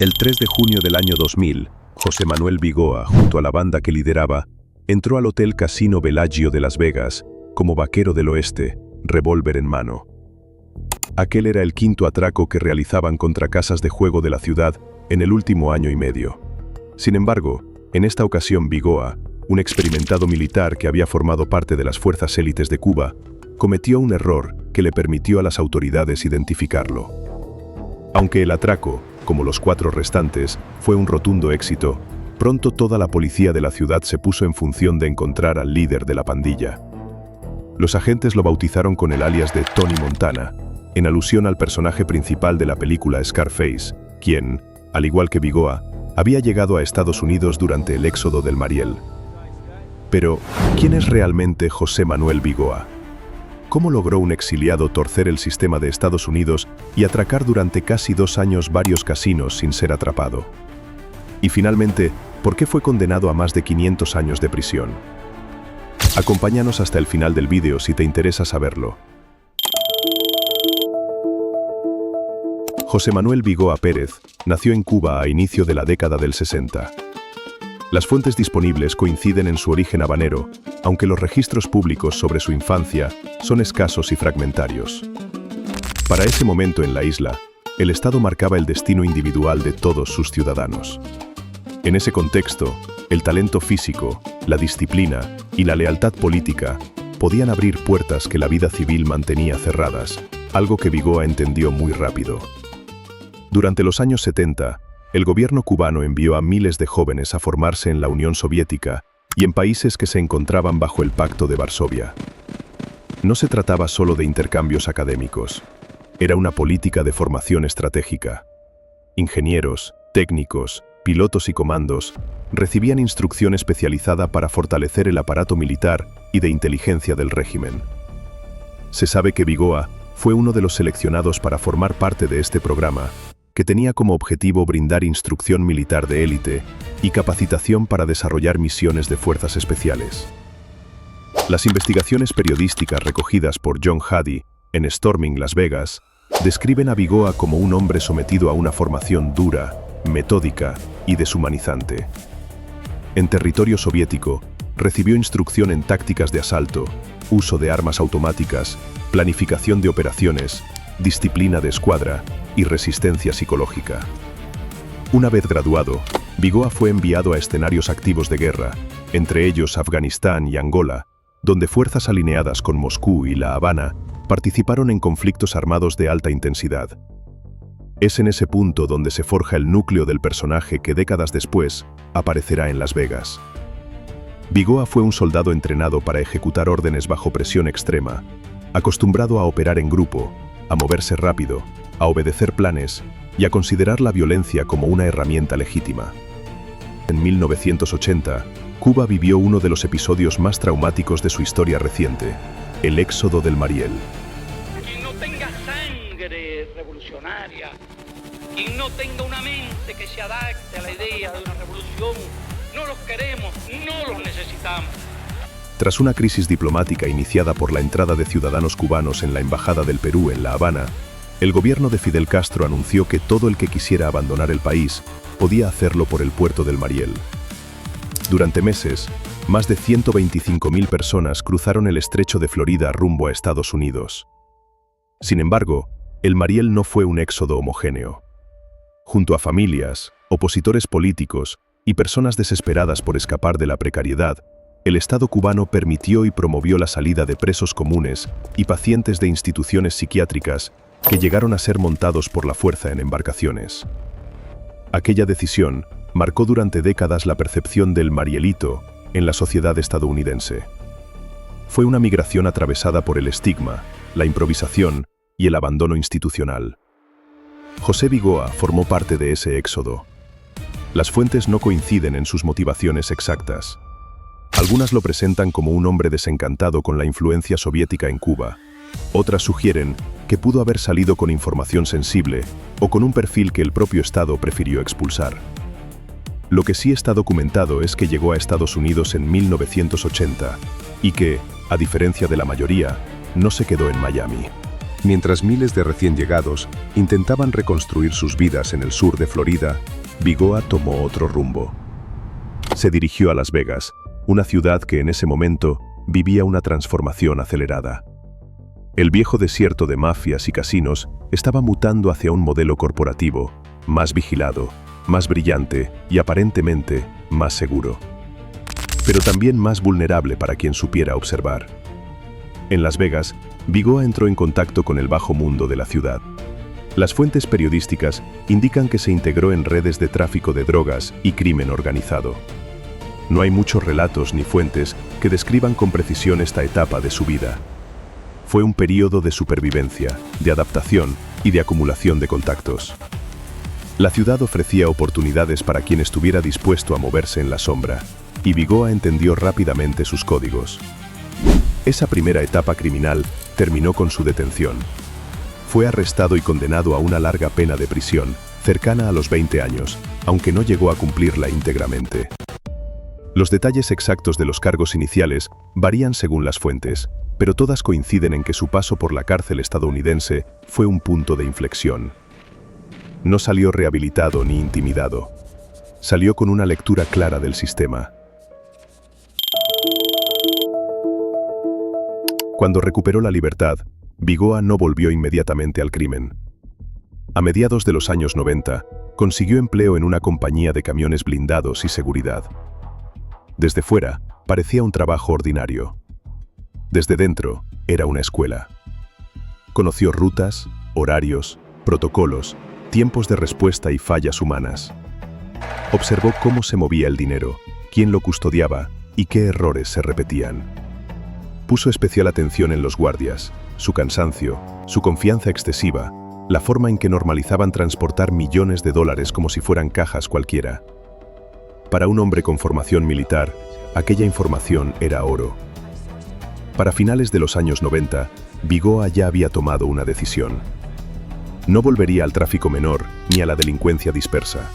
El 3 de junio del año 2000, José Manuel Vigoa, junto a la banda que lideraba, entró al Hotel Casino Bellagio de Las Vegas como vaquero del oeste, revólver en mano. Aquel era el quinto atraco que realizaban contra casas de juego de la ciudad en el último año y medio. Sin embargo, en esta ocasión Vigoa, un experimentado militar que había formado parte de las fuerzas élites de Cuba, cometió un error que le permitió a las autoridades identificarlo. Aunque el atraco, como los 4 restantes, fue un rotundo éxito, pronto toda la policía de la ciudad se puso en función de encontrar al líder de la pandilla. Los agentes lo bautizaron con el alias de Tony Montana, en alusión al personaje principal de la película Scarface, quien, al igual que Vigoa, había llegado a Estados Unidos durante el éxodo del Mariel. Pero, ¿quién es realmente José Manuel Vigoa? ¿Cómo logró un exiliado torcer el sistema de Estados Unidos y atracar durante casi 2 años varios casinos sin ser atrapado? Y finalmente, ¿por qué fue condenado a más de 500 años de prisión? Acompáñanos hasta el final del vídeo si te interesa saberlo. José Manuel Vigoa Pérez nació en Cuba a inicio de la década del 60. Las fuentes disponibles coinciden en su origen habanero, aunque los registros públicos sobre su infancia son escasos y fragmentarios. Para ese momento en la isla, el Estado marcaba el destino individual de todos sus ciudadanos. En ese contexto, el talento físico, la disciplina y la lealtad política podían abrir puertas que la vida civil mantenía cerradas, algo que Vigoa entendió muy rápido. Durante los años 70, el gobierno cubano envió a miles de jóvenes a formarse en la Unión Soviética y en países que se encontraban bajo el Pacto de Varsovia. No se trataba solo de intercambios académicos, era una política de formación estratégica. Ingenieros, técnicos, pilotos y comandos recibían instrucción especializada para fortalecer el aparato militar y de inteligencia del régimen. Se sabe que Vigoa fue uno de los seleccionados para formar parte de este programa, que tenía como objetivo brindar instrucción militar de élite y capacitación para desarrollar misiones de fuerzas especiales. Las investigaciones periodísticas recogidas por John Hady en Storming Las Vegas describen a Vigoa como un hombre sometido a una formación dura, metódica y deshumanizante. En territorio soviético, recibió instrucción en tácticas de asalto, uso de armas automáticas, planificación de operaciones, disciplina de escuadra y resistencia psicológica. Una vez graduado, Vigoa fue enviado a escenarios activos de guerra, entre ellos Afganistán y Angola, donde fuerzas alineadas con Moscú y La Habana participaron en conflictos armados de alta intensidad. Es en ese punto donde se forja el núcleo del personaje que décadas después aparecerá en Las Vegas. Vigoa fue un soldado entrenado para ejecutar órdenes bajo presión extrema, acostumbrado a operar en grupo, a moverse rápido, a obedecer planes y a considerar la violencia como una herramienta legítima. En 1980, Cuba vivió uno de los episodios más traumáticos de su historia reciente, el éxodo del Mariel. Quien no tenga sangre revolucionaria, quien no tenga una mente que se adapte a la idea de una revolución, no los queremos, no los necesitamos. Tras una crisis diplomática iniciada por la entrada de ciudadanos cubanos en la Embajada del Perú en La Habana, el gobierno de Fidel Castro anunció que todo el que quisiera abandonar el país podía hacerlo por el puerto del Mariel. Durante meses, más de 125.000 personas cruzaron el estrecho de Florida rumbo a Estados Unidos. Sin embargo, el Mariel no fue un éxodo homogéneo. Junto a familias, opositores políticos y personas desesperadas por escapar de la precariedad, el Estado cubano permitió y promovió la salida de presos comunes y pacientes de instituciones psiquiátricas que llegaron a ser montados por la fuerza en embarcaciones. Aquella decisión marcó durante décadas la percepción del Marielito en la sociedad estadounidense. Fue una migración atravesada por el estigma, la improvisación y el abandono institucional. José Vigoa formó parte de ese éxodo. Las fuentes no coinciden en sus motivaciones exactas. Algunas lo presentan como un hombre desencantado con la influencia soviética en Cuba. Otras sugieren que pudo haber salido con información sensible o con un perfil que el propio Estado prefirió expulsar. Lo que sí está documentado es que llegó a Estados Unidos en 1980 y que, a diferencia de la mayoría, no se quedó en Miami. Mientras miles de recién llegados intentaban reconstruir sus vidas en el sur de Florida, Bigoa tomó otro rumbo. Se dirigió a Las Vegas, una ciudad que en ese momento vivía una transformación acelerada. El viejo desierto de mafias y casinos estaba mutando hacia un modelo corporativo, más vigilado, más brillante y aparentemente más seguro. Pero también más vulnerable para quien supiera observar. En Las Vegas, Bigoa entró en contacto con el bajo mundo de la ciudad. Las fuentes periodísticas indican que se integró en redes de tráfico de drogas y crimen organizado. No hay muchos relatos ni fuentes que describan con precisión esta etapa de su vida. Fue un período de supervivencia, de adaptación y de acumulación de contactos. La ciudad ofrecía oportunidades para quien estuviera dispuesto a moverse en la sombra, y Bigoa entendió rápidamente sus códigos. Esa primera etapa criminal terminó con su detención. Fue arrestado y condenado a una larga pena de prisión, cercana a los 20 años, aunque no llegó a cumplirla íntegramente. Los detalles exactos de los cargos iniciales varían según las fuentes, pero todas coinciden en que su paso por la cárcel estadounidense fue un punto de inflexión. No salió rehabilitado ni intimidado. Salió con una lectura clara del sistema. Cuando recuperó la libertad, Bigoa no volvió inmediatamente al crimen. A mediados de los años 90, consiguió empleo en una compañía de camiones blindados y seguridad. Desde fuera, parecía un trabajo ordinario. Desde dentro, era una escuela. Conoció rutas, horarios, protocolos, tiempos de respuesta y fallas humanas. Observó cómo se movía el dinero, quién lo custodiaba y qué errores se repetían. Puso especial atención en los guardias, su cansancio, su confianza excesiva, la forma en que normalizaban transportar millones de dólares como si fueran cajas cualquiera. Para un hombre con formación militar, aquella información era oro. Para finales de los años 90, Bigoa ya había tomado una decisión. No volvería al tráfico menor ni a la delincuencia dispersa.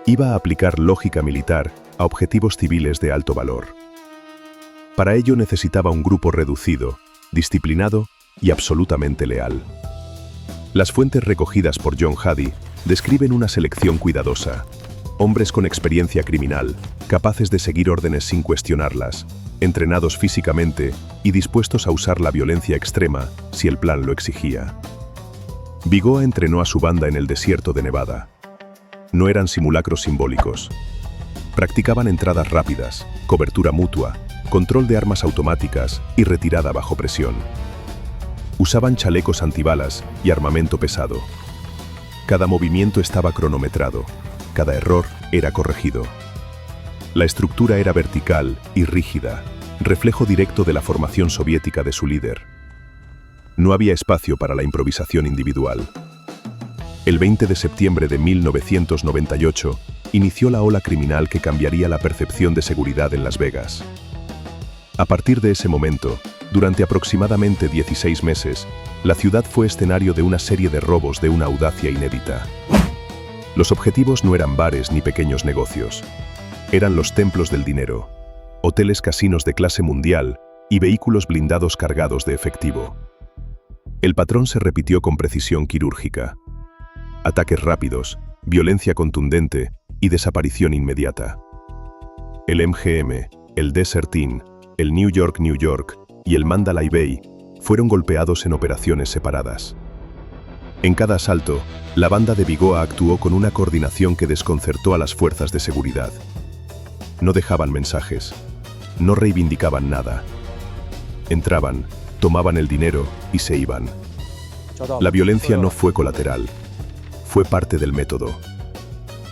Iba a aplicar lógica militar a objetivos civiles de alto valor. Para ello necesitaba un grupo reducido, disciplinado y absolutamente leal. Las fuentes recogidas por John Hady describen una selección cuidadosa. Hombres con experiencia criminal, capaces de seguir órdenes sin cuestionarlas, entrenados físicamente y dispuestos a usar la violencia extrema si el plan lo exigía. Bigoa entrenó a su banda en el desierto de Nevada. No eran simulacros simbólicos. Practicaban entradas rápidas, cobertura mutua, control de armas automáticas y retirada bajo presión. Usaban chalecos antibalas y armamento pesado. Cada movimiento estaba cronometrado, cada error era corregido. La estructura era vertical y rígida, reflejo directo de la formación soviética de su líder. No había espacio para la improvisación individual. El 20 de septiembre de 1998 inició la ola criminal que cambiaría la percepción de seguridad en Las Vegas. A partir de ese momento, durante aproximadamente 16 meses, la ciudad fue escenario de una serie de robos de una audacia inédita. Los objetivos no eran bares ni pequeños negocios. Eran los templos del dinero, hoteles casinos de clase mundial y vehículos blindados cargados de efectivo. El patrón se repitió con precisión quirúrgica. Ataques rápidos, violencia contundente y desaparición inmediata. El MGM, el Desert Inn, el New York y el Mandalay Bay fueron golpeados en operaciones separadas. En cada asalto, la banda de Bigoa actuó con una coordinación que desconcertó a las fuerzas de seguridad. No dejaban mensajes, no reivindicaban nada. Entraban, tomaban el dinero y se iban. La violencia no fue colateral, fue parte del método.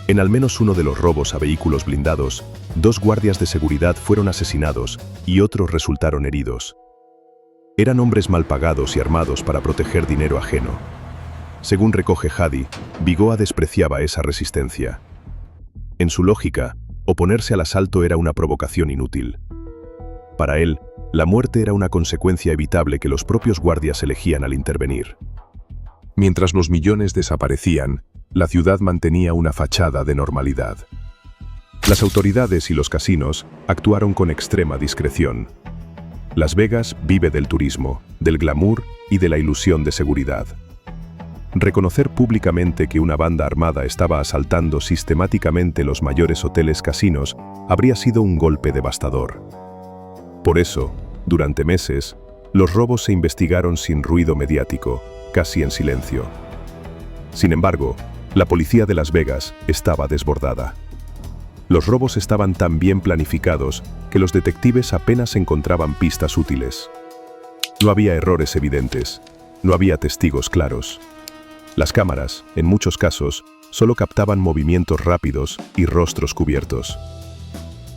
En al menos uno de los robos a vehículos blindados, 2 guardias de seguridad fueron asesinados y otros resultaron heridos. Eran hombres mal pagados y armados para proteger dinero ajeno. Según recoge Hady, Bigoa despreciaba esa resistencia. En su lógica, oponerse al asalto era una provocación inútil. Para él, la muerte era una consecuencia evitable que los propios guardias elegían al intervenir. Mientras los millones desaparecían, la ciudad mantenía una fachada de normalidad. Las autoridades y los casinos actuaron con extrema discreción. Las Vegas vive del turismo, del glamour y de la ilusión de seguridad. Reconocer públicamente que una banda armada estaba asaltando sistemáticamente los mayores hoteles casinos habría sido un golpe devastador. Por eso, durante meses, los robos se investigaron sin ruido mediático, casi en silencio. Sin embargo, la policía de Las Vegas estaba desbordada. Los robos estaban tan bien planificados que los detectives apenas encontraban pistas útiles. No había errores evidentes, no había testigos claros. Las cámaras, en muchos casos, solo captaban movimientos rápidos y rostros cubiertos.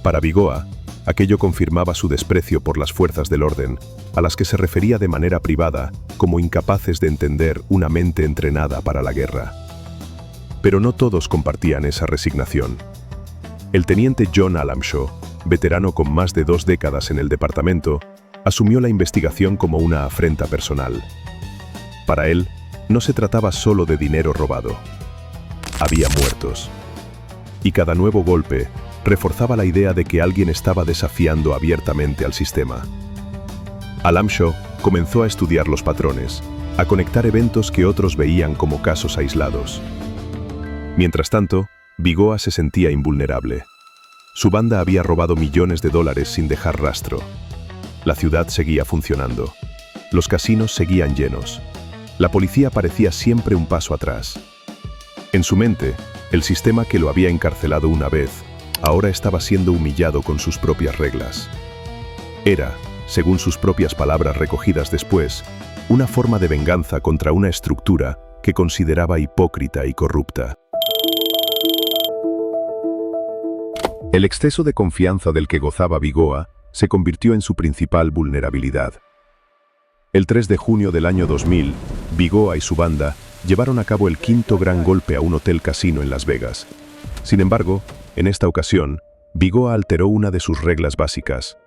Para Bigoa, aquello confirmaba su desprecio por las fuerzas del orden, a las que se refería de manera privada como incapaces de entender una mente entrenada para la guerra. Pero no todos compartían esa resignación. El teniente John Alamshaw, veterano con más de 2 décadas en el departamento, asumió la investigación como una afrenta personal. Para él, no se trataba solo de dinero robado. Había muertos. Y cada nuevo golpe reforzaba la idea de que alguien estaba desafiando abiertamente al sistema. Alamshaw comenzó a estudiar los patrones, a conectar eventos que otros veían como casos aislados. Mientras tanto, Bigoa se sentía invulnerable. Su banda había robado millones de dólares sin dejar rastro. La ciudad seguía funcionando. Los casinos seguían llenos. La policía parecía siempre un paso atrás. En su mente, el sistema que lo había encarcelado una vez, ahora estaba siendo humillado con sus propias reglas. Era, según sus propias palabras recogidas después, una forma de venganza contra una estructura que consideraba hipócrita y corrupta. El exceso de confianza del que gozaba Bigoa se convirtió en su principal vulnerabilidad. El 3 de junio del año 2000, Bigoa y su banda llevaron a cabo el 5º gran golpe a un hotel casino en Las Vegas. Sin embargo, en esta ocasión, Bigoa alteró una de sus reglas básicas.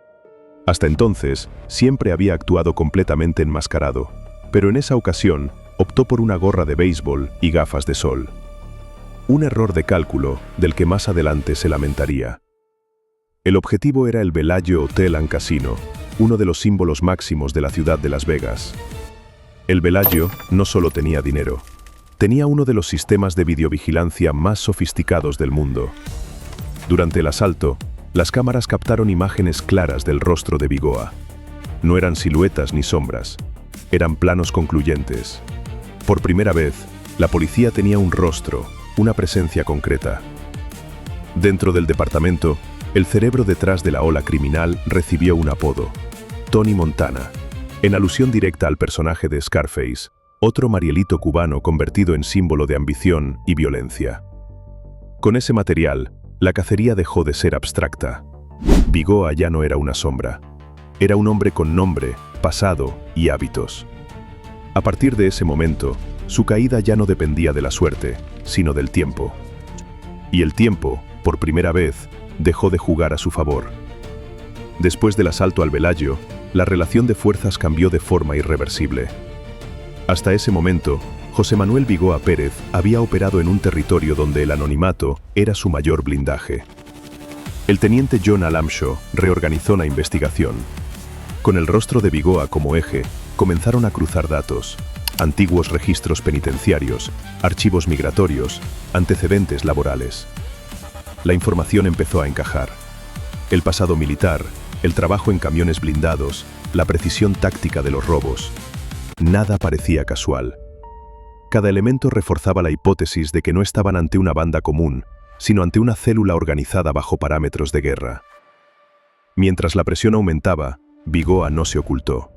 Hasta entonces, siempre había actuado completamente enmascarado, pero en esa ocasión optó por una gorra de béisbol y gafas de sol. Un error de cálculo del que más adelante se lamentaría. El objetivo era el Bellagio Hotel and Casino, uno de los símbolos máximos de la ciudad de Las Vegas. El Bellagio no solo tenía dinero, tenía uno de los sistemas de videovigilancia más sofisticados del mundo. Durante el asalto, las cámaras captaron imágenes claras del rostro de Bigoa. No eran siluetas ni sombras, eran planos concluyentes. Por primera vez, la policía tenía un rostro, una presencia concreta. Dentro del departamento, el cerebro detrás de la ola criminal recibió un apodo: Tony Montana, en alusión directa al personaje de Scarface, otro Marielito cubano convertido en símbolo de ambición y violencia. Con ese material, la cacería dejó de ser abstracta. Bigoa ya no era una sombra. Era un hombre con nombre, pasado y hábitos. A partir de ese momento, su caída ya no dependía de la suerte, sino del tiempo. Y el tiempo, por primera vez, dejó de jugar a su favor. Después del asalto al Bellagio, la relación de fuerzas cambió de forma irreversible. Hasta ese momento, José Manuel Bigoa Pérez había operado en un territorio donde el anonimato era su mayor blindaje. El teniente John Alamshaw reorganizó la investigación. Con el rostro de Bigoa como eje, comenzaron a cruzar datos: antiguos registros penitenciarios, archivos migratorios, antecedentes laborales. La información empezó a encajar. El pasado militar, el trabajo en camiones blindados, la precisión táctica de los robos. Nada parecía casual. Cada elemento reforzaba la hipótesis de que no estaban ante una banda común, sino ante una célula organizada bajo parámetros de guerra. Mientras la presión aumentaba, Bigoa no se ocultó.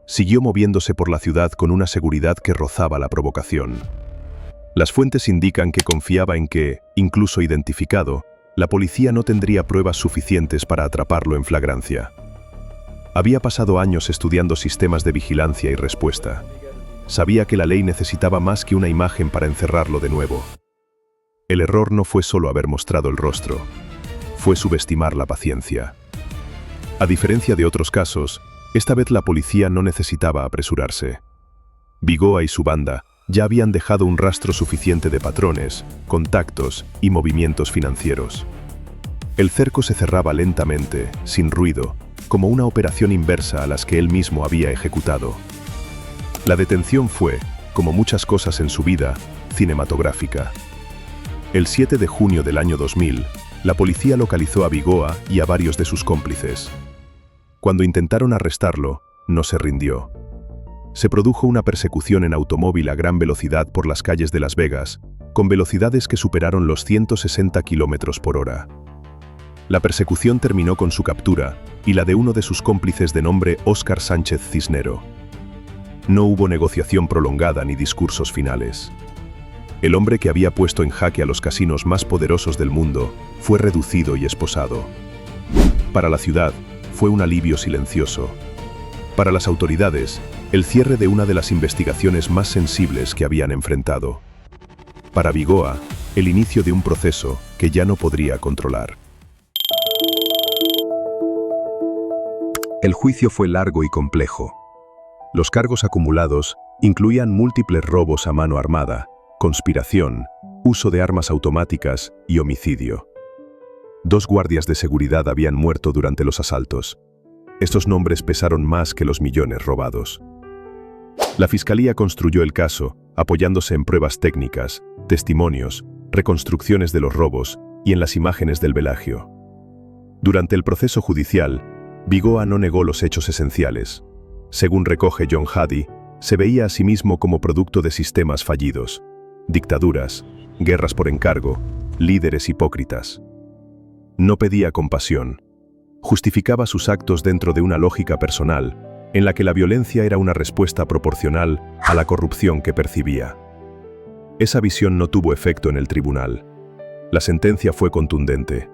Siguió moviéndose por la ciudad con una seguridad que rozaba la provocación. Las fuentes indican que confiaba en que, incluso identificado, la policía no tendría pruebas suficientes para atraparlo en flagrancia. Había pasado años estudiando sistemas de vigilancia y respuesta. Sabía que la ley necesitaba más que una imagen para encerrarlo de nuevo. El error no fue solo haber mostrado el rostro, fue subestimar la paciencia. A diferencia de otros casos, esta vez la policía no necesitaba apresurarse. Bigoa y su banda ya habían dejado un rastro suficiente de patrones, contactos y movimientos financieros. El cerco se cerraba lentamente, sin ruido, como una operación inversa a las que él mismo había ejecutado. La detención fue, como muchas cosas en su vida, cinematográfica. El 7 de junio del año 2000, la policía localizó a Bigoa y a varios de sus cómplices. Cuando intentaron arrestarlo, no se rindió. Se produjo una persecución en automóvil a gran velocidad por las calles de Las Vegas, con velocidades que superaron los 160 km por hora. La persecución terminó con su captura y la de uno de sus cómplices de nombre Óscar Sánchez Cisnero. No hubo negociación prolongada ni discursos finales. El hombre que había puesto en jaque a los casinos más poderosos del mundo fue reducido y esposado. Para la ciudad, fue un alivio silencioso. Para las autoridades, el cierre de una de las investigaciones más sensibles que habían enfrentado. Para Bigoa, el inicio de un proceso que ya no podría controlar. El juicio fue largo y complejo. Los cargos acumulados incluían múltiples robos a mano armada, conspiración, uso de armas automáticas y homicidio. 2 guardias de seguridad habían muerto durante los asaltos. Estos nombres pesaron más que los millones robados. La fiscalía construyó el caso, apoyándose en pruebas técnicas, testimonios, reconstrucciones de los robos y en las imágenes del velagio. Durante el proceso judicial, Bigoa no negó los hechos esenciales. Según recoge John Hady, se veía a sí mismo como producto de sistemas fallidos, dictaduras, guerras por encargo, líderes hipócritas. No pedía compasión. Justificaba sus actos dentro de una lógica personal, en la que la violencia era una respuesta proporcional a la corrupción que percibía. Esa visión no tuvo efecto en el tribunal. La sentencia fue contundente.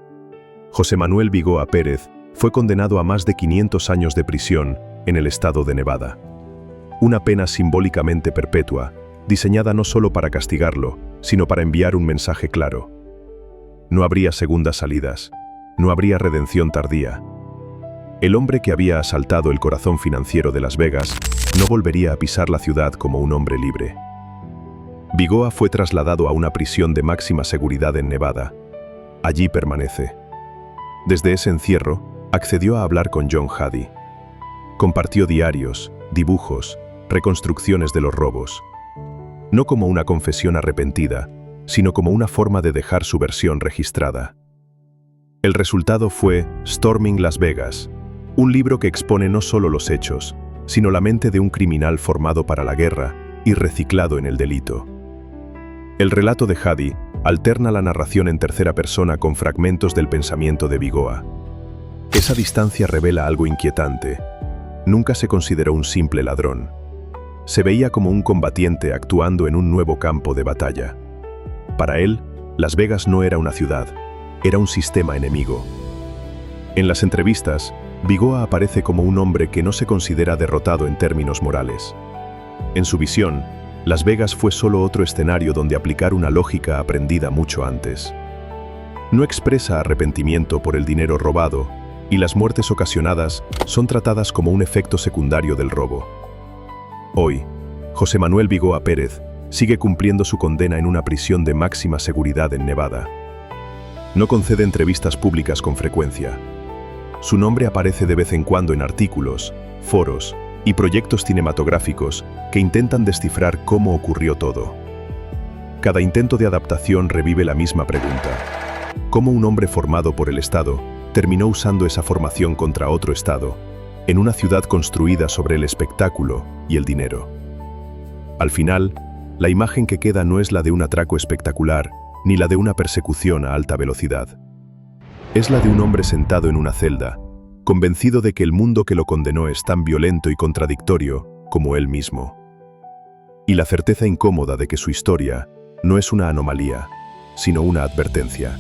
José Manuel Bigoa Pérez fue condenado a más de 500 años de prisión en el estado de Nevada. Una pena simbólicamente perpetua, diseñada no solo para castigarlo, sino para enviar un mensaje claro. No habría segundas salidas, no habría redención tardía. El hombre que había asaltado el corazón financiero de Las Vegas no volvería a pisar la ciudad como un hombre libre. Bigoa fue trasladado a una prisión de máxima seguridad en Nevada. Allí permanece. Desde ese encierro, accedió a hablar con John Hady. Compartió diarios, dibujos, reconstrucciones de los robos. No como una confesión arrepentida, sino como una forma de dejar su versión registrada. El resultado fue Storming Las Vegas, un libro que expone no solo los hechos, sino la mente de un criminal formado para la guerra y reciclado en el delito. El relato de Hady alterna la narración en tercera persona con fragmentos del pensamiento de Bigoa. Esa distancia revela algo inquietante. Nunca se consideró un simple ladrón. Se veía como un combatiente actuando en un nuevo campo de batalla. Para él, Las Vegas no era una ciudad, era un sistema enemigo. En las entrevistas, Bigoa aparece como un hombre que no se considera derrotado en términos morales. En su visión, Las Vegas fue solo otro escenario donde aplicar una lógica aprendida mucho antes. No expresa arrepentimiento por el dinero robado, y las muertes ocasionadas son tratadas como un efecto secundario del robo. Hoy, José Manuel Bigoa Pérez sigue cumpliendo su condena en una prisión de máxima seguridad en Nevada. No concede entrevistas públicas con frecuencia. Su nombre aparece de vez en cuando en artículos, foros y proyectos cinematográficos que intentan descifrar cómo ocurrió todo. Cada intento de adaptación revive la misma pregunta: ¿cómo un hombre formado por el Estado terminó usando esa formación contra otro Estado, en una ciudad construida sobre el espectáculo y el dinero? Al final, la imagen que queda no es la de un atraco espectacular, ni la de una persecución a alta velocidad. Es la de un hombre sentado en una celda, convencido de que el mundo que lo condenó es tan violento y contradictorio como él mismo. Y la certeza incómoda de que su historia no es una anomalía, sino una advertencia.